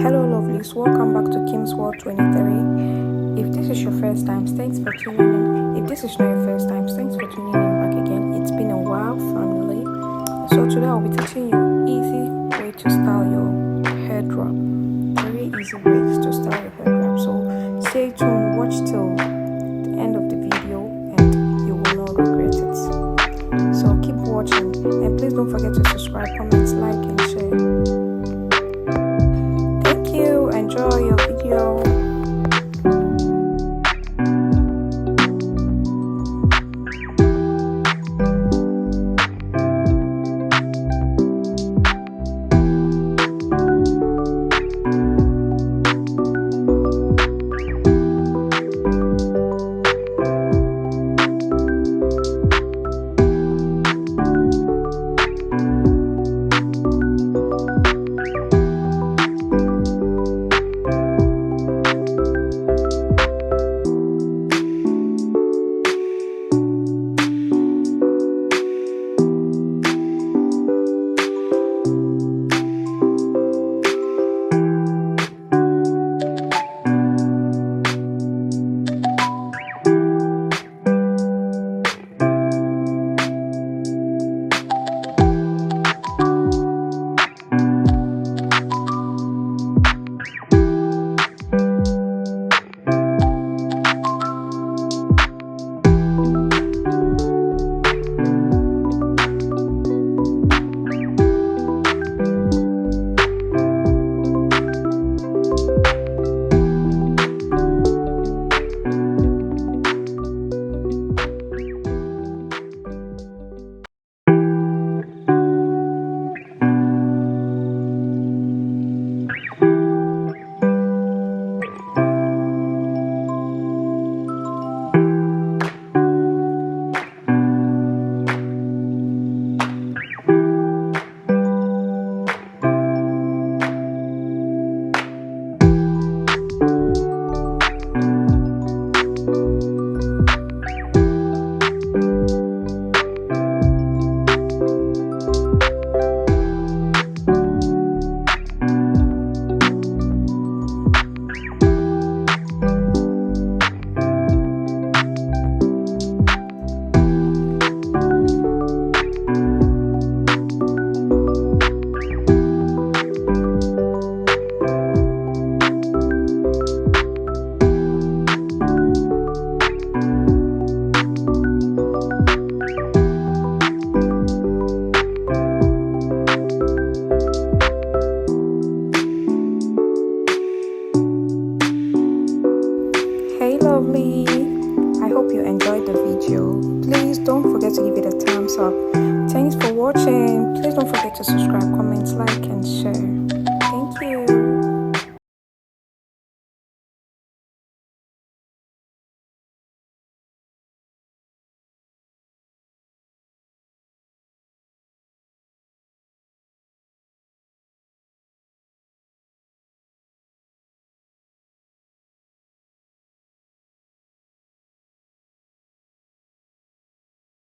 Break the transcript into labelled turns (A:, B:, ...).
A: Hello lovelies, welcome back to Kim's World 23. If this is your first time, thanks for tuning in. If this is not your first time, thanks for tuning in back again. It's been a while, family. So today I'll be teaching you easy way to style your hair drop. Very easy ways to style your hair drop. So stay tuned, watch till the end of the video and you will not regret it. So keep watching and please don't forget to subscribe, comment, like and share. Enjoy your video. Hey lovely, I hope you enjoyed the video. Please don't forget to give it a thumbs up. Thanks for watching. Please don't forget to subscribe, comment, like and share. Thank you.